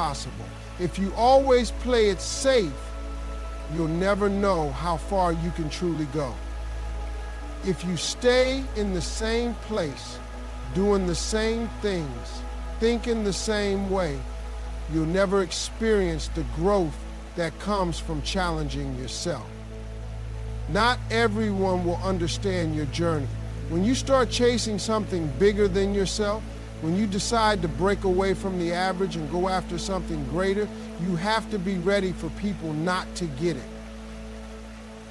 possible. If you always play it safe, you'll never know how far you can truly go. If you stay in the same place, doing the same things, thinking the same way, you'll never experience the growth that comes from challenging yourself. Not everyone will understand your journey. When you start chasing something bigger than yourself, when you decide to break away from the average and go after something greater, you have to be ready for people not to get it.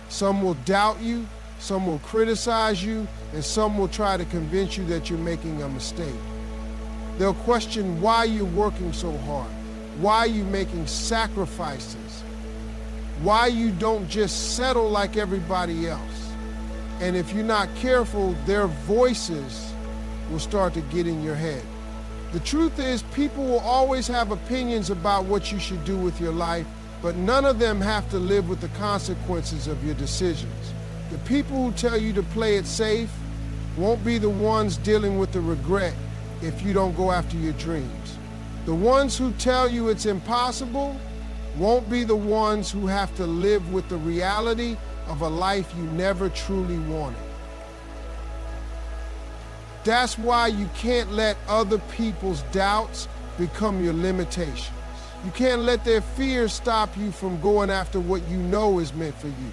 Some will doubt you, some will criticize you, and some will try to convince you that you're making a mistake. They'll question why you're working so hard, why you're making sacrifices, why you don't just settle like everybody else. And if you're not careful, their voices will start to get in your head. The truth is, people will always have opinions about what you should do with your life, but none of them have to live with the consequences of your decisions. The people who tell you to play it safe won't be the ones dealing with the regret if you don't go after your dreams. The ones who tell you it's impossible won't be the ones who have to live with the reality of a life you never truly wanted. That's why you can't let other people's doubts become your limitations. You can't let their fears stop you from going after what you know is meant for you.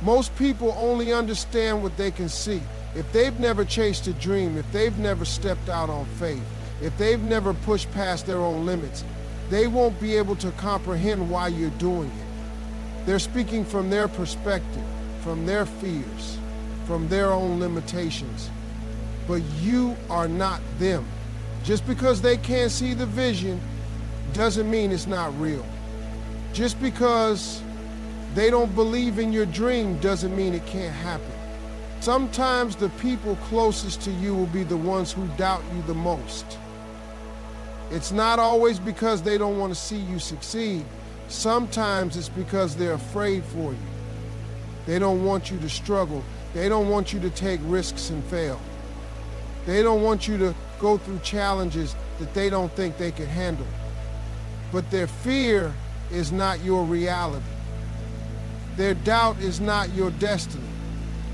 Most people only understand what they can see. If they've never chased a dream, if they've never stepped out on faith, if they've never pushed past their own limits, they won't be able to comprehend why you're doing it. They're speaking from their perspective, from their fears, from their own limitations. But you are not them. Just because they can't see the vision doesn't mean it's not real. Just because they don't believe in your dream doesn't mean it can't happen. Sometimes the people closest to you will be the ones who doubt you the most. It's not always because they don't want to see you succeed. Sometimes it's because they're afraid for you. They don't want you to struggle. They don't want you to take risks and fail. They don't want you to go through challenges that they don't think they can handle. But their fear is not your reality. Their doubt is not your destiny.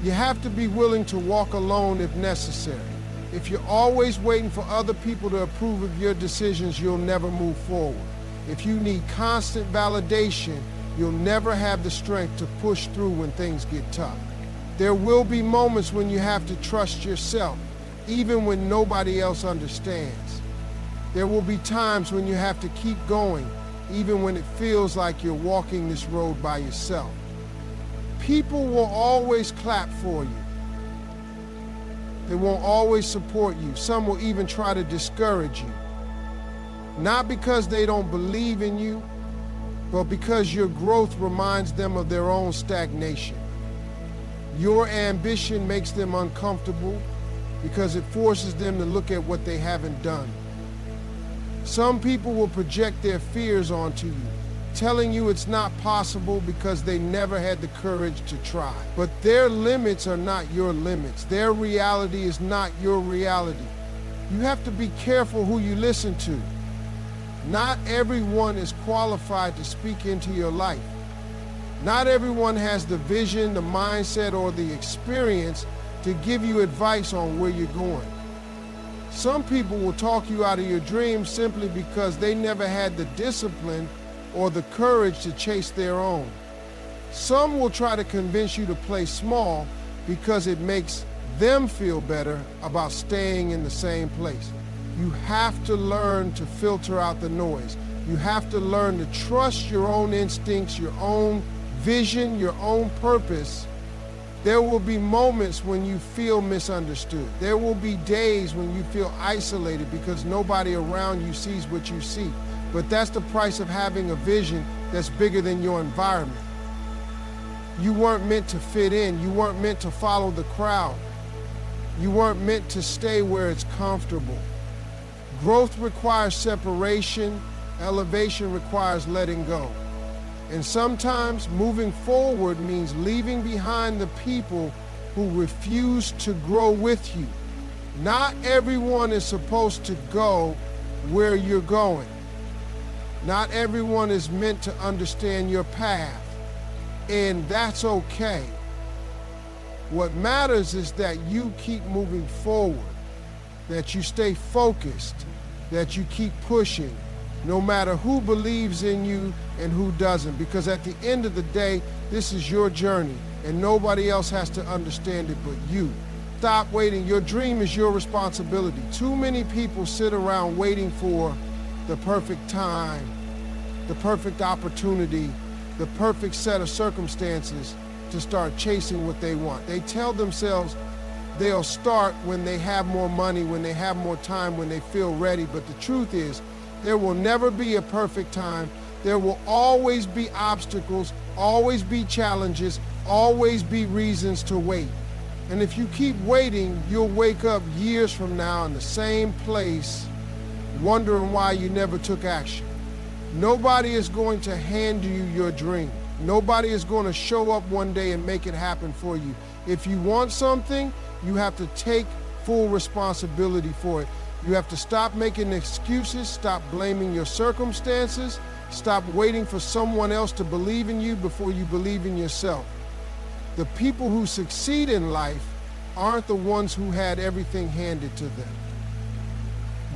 You have to be willing to walk alone if necessary. If you're always waiting for other people to approve of your decisions, you'll never move forward. If you need constant validation, you'll never have the strength to push through when things get tough. There will be moments when you have to trust yourself, even when nobody else understands. There will be times when you have to keep going, even when it feels like you're walking this road by yourself. People will always clap for you. They won't always support you. Some will even try to discourage you. Not because they don't believe in you, but because your growth reminds them of their own stagnation. Your ambition makes them uncomfortable because it forces them to look at what they haven't done. Some people will project their fears onto you, telling you it's not possible because they never had the courage to try. But their limits are not your limits. Their reality is not your reality. You have to be careful who you listen to. Not everyone is qualified to speak into your life. Not everyone has the vision, the mindset, or the experience to give you advice on where you're going. Some people will talk you out of your dreams simply because they never had the discipline or the courage to chase their own. Some will try to convince you to play small because it makes them feel better about staying in the same place. You have to learn to filter out the noise. You have to learn to trust your own instincts, your own vision, your own purpose. There will be moments when you feel misunderstood. There will be days when you feel isolated because nobody around you sees what you see. But that's the price of having a vision that's bigger than your environment. You weren't meant to fit in. You weren't meant to follow the crowd. You weren't meant to stay where it's comfortable. Growth requires separation. Elevation requires letting go. And sometimes moving forward means leaving behind the people who refuse to grow with you. Not everyone is supposed to go where you're going. Not everyone is meant to understand your path, and that's okay. What matters is that you keep moving forward, that you stay focused, that you keep pushing, no matter who believes in you and who doesn't, because at the end of the day, this is your journey, and nobody else has to understand it but you. Stop waiting. Your dream is your responsibility. Too many people sit around waiting for the perfect time, the perfect opportunity, the perfect set of circumstances to start chasing what they want. They tell themselves they'll start when they have more money, when they have more time, when they feel ready. But the truth is, there will never be a perfect time. There will always be obstacles, always be challenges, always be reasons to wait. And if you keep waiting, you'll wake up years from now in the same place, wondering why you never took action. Nobody is going to hand you your dream. Nobody is going to show up one day and make it happen for you. If you want something, you have to take full responsibility for it. You have to stop making excuses, stop blaming your circumstances, stop waiting for someone else to believe in you before you believe in yourself. The people who succeed in life aren't the ones who had everything handed to them.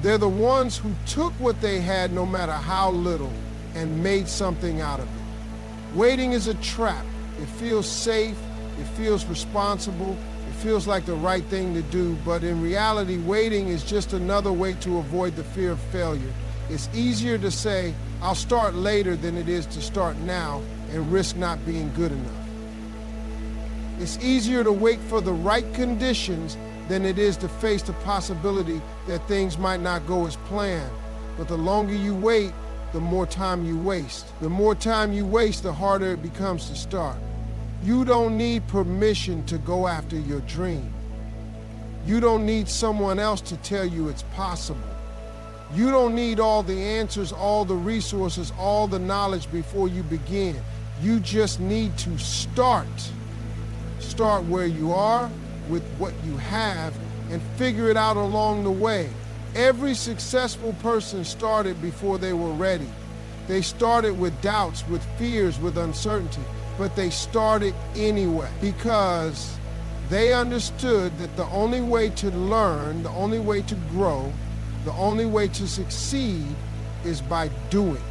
They're the ones who took what they had, no matter how little, and made something out of it. Waiting is a trap. It feels safe, it feels responsible, it feels like the right thing to do, but in reality, waiting is just another way to avoid the fear of failure. It's easier to say, I'll start later, than it is to start now and risk not being good enough. It's easier to wait for the right conditions than it is to face the possibility that things might not go as planned. But the longer you wait, the more time you waste. The more time you waste, the harder it becomes to start. You don't need permission to go after your dream. You don't need someone else to tell you it's possible. You don't need all the answers, all the resources, all the knowledge before you begin. You just need to start. Start where you are, with what you have, and figure it out along the way. Every successful person started before they were ready. They started with doubts, with fears, with uncertainty, but they started anyway because they understood that the only way to learn, the only way to grow, the only way to succeed is by doing.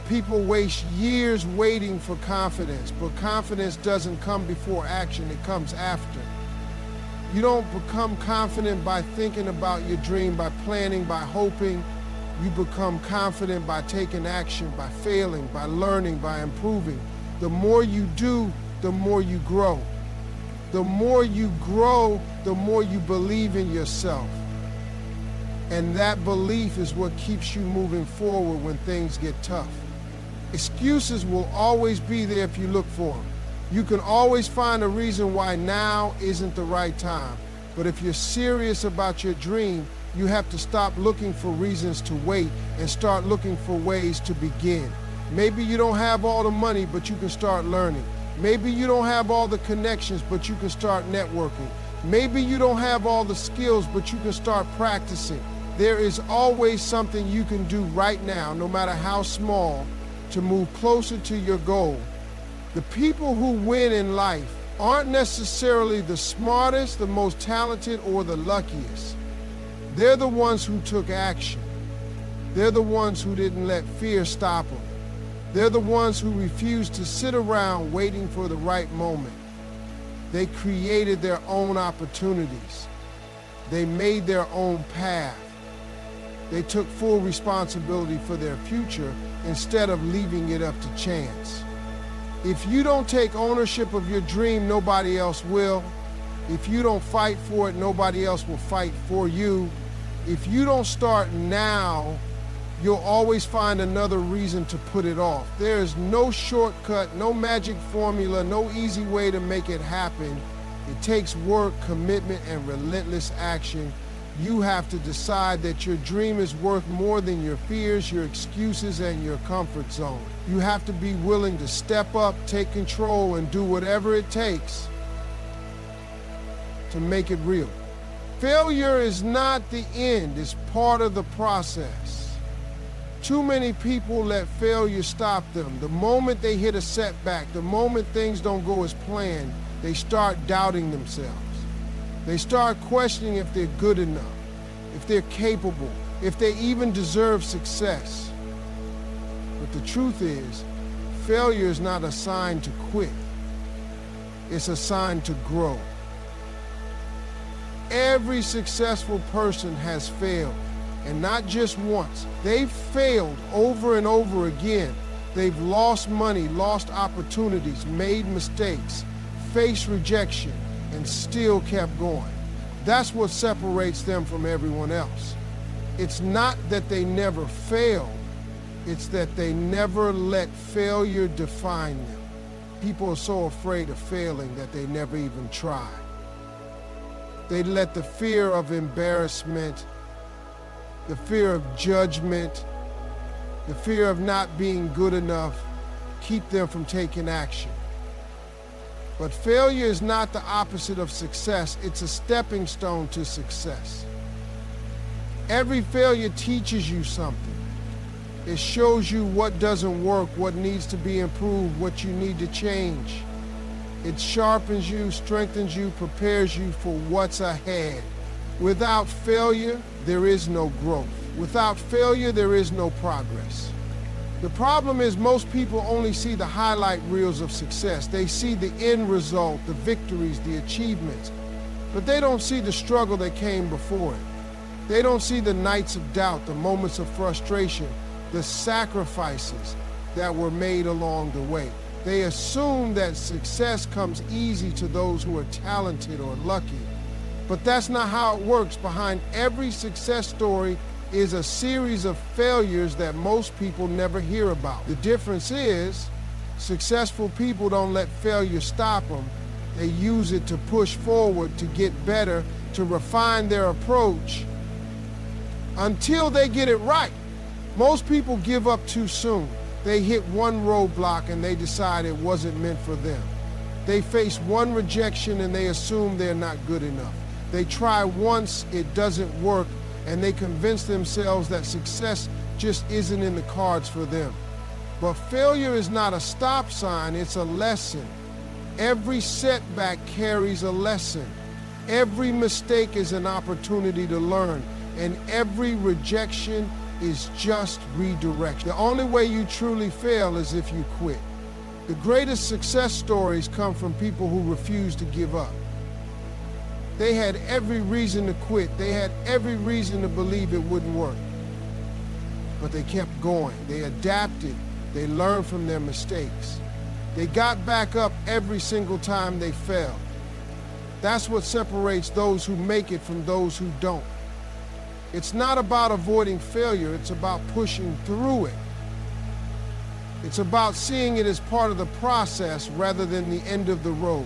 People waste years waiting for confidence, but confidence doesn't come before action, it comes after. You don't become confident by thinking about your dream, by planning, by hoping. You become confident by taking action, by failing, by learning, by improving. The more you do, the more you grow. The more you grow, the more you believe in yourself. And that belief is what keeps you moving forward when things get tough. Excuses will always be there if you look for them. You can always find a reason why now isn't the right time. But if you're serious about your dream, you have to stop looking for reasons to wait and start looking for ways to begin. Maybe you don't have all the money, but you can start learning. Maybe you don't have all the connections, but you can start networking. Maybe you don't have all the skills, but you can start practicing. There is always something you can do right now, no matter how small, to move closer to your goal. The people who win in life aren't necessarily the smartest, the most talented, or the luckiest. They're the ones who took action. They're the ones who didn't let fear stop them. They're the ones who refused to sit around waiting for the right moment. They created their own opportunities. They made their own path. They took full responsibility for their future instead of leaving it up to chance. If you don't take ownership of your dream, nobody else will. If you don't fight for it, nobody else will fight for you. If you don't start now, you'll always find another reason to put it off. There is no shortcut, no magic formula, no easy way to make it happen. It takes work, commitment, and relentless action. You have to decide that your dream is worth more than your fears, your excuses, and your comfort zone. You have to be willing to step up, take control, and do whatever it takes to make it real. Failure is not the end, it's part of the process. Too many people let failure stop them. The moment they hit a setback, the moment things don't go as planned, they start doubting themselves. They start questioning if they're good enough, if they're capable, if they even deserve success. But the truth is, failure is not a sign to quit. It's a sign to grow. Every successful person has failed, and not just once. They've failed over and over again. They've lost money, lost opportunities, made mistakes, faced rejection, and still kept going. That's what separates them from everyone else. It's not that they never failed, it's that they never let failure define them. People are so afraid of failing that they never even try. They let the fear of embarrassment, the fear of judgment, the fear of not being good enough keep them from taking action. But failure is not the opposite of success. It's a stepping stone to success. Every failure teaches you something. It shows you what doesn't work, what needs to be improved, what you need to change. It sharpens you, strengthens you, prepares you for what's ahead. Without failure, there is no growth. Without failure, there is no progress. The problem is most people only see the highlight reels of success. They see the end result, the victories, the achievements, but they don't see the struggle that came before it. They don't see the nights of doubt, the moments of frustration, the sacrifices that were made along the way. They assume that success comes easy to those who are talented or lucky, but that's not how it works. Behind every success story is a series of failures that most people never hear about. The difference is, successful people don't let failure stop them. They use it to push forward, to get better, to refine their approach until they get it right. Most people give up too soon. They hit one roadblock and they decide it wasn't meant for them. They face one rejection and they assume they're not good enough. They try once, it doesn't work, and they convince themselves that success just isn't in the cards for them. But failure is not a stop sign, it's a lesson. Every setback carries a lesson. Every mistake is an opportunity to learn, and every rejection is just redirection. The only way you truly fail is if you quit. The greatest success stories come from people who refuse to give up. They had every reason to quit. They had every reason to believe it wouldn't work. But they kept going. They adapted. They learned from their mistakes. They got back up every single time they fell. That's what separates those who make it from those who don't. It's not about avoiding failure, it's about pushing through it. It's about seeing it as part of the process rather than the end of the road.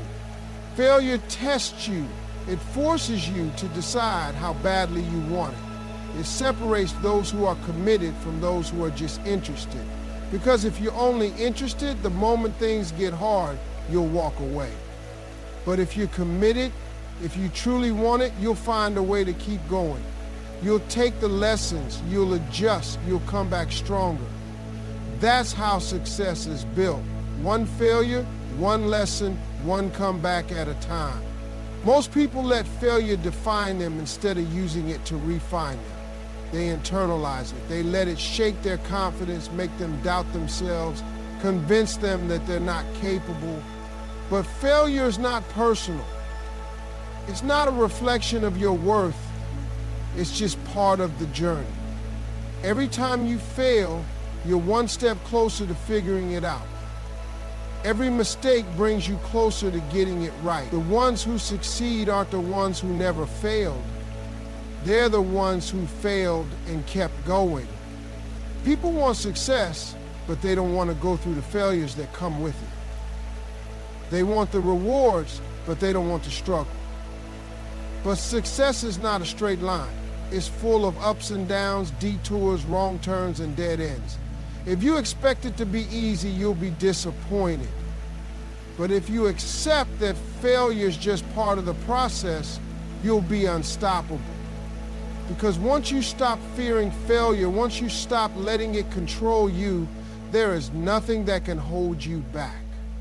Failure tests you. It forces you to decide how badly you want it. It separates those who are committed from those who are just interested. Because if you're only interested, the moment things get hard, you'll walk away. But if you're committed, if you truly want it, you'll find a way to keep going. You'll take the lessons, you'll adjust, you'll come back stronger. That's how success is built. One failure, one lesson, one comeback at a time. Most people let failure define them instead of using it to refine them. They internalize it. They let it shake their confidence, make them doubt themselves, convince them that they're not capable. But failure is not personal. It's not a reflection of your worth. It's just part of the journey. Every time you fail, you're one step closer to figuring it out. Every mistake brings you closer to getting it right. The ones who succeed aren't the ones who never failed. They're the ones who failed and kept going. People want success, but they don't want to go through the failures that come with it. They want the rewards, but they don't want the struggle. But success is not a straight line. It's full of ups and downs, detours, wrong turns, and dead ends. If you expect it to be easy, you'll be disappointed. But if you accept that failure is just part of the process, you'll be unstoppable. Because once you stop fearing failure, once you stop letting it control you, there is nothing that can hold you back.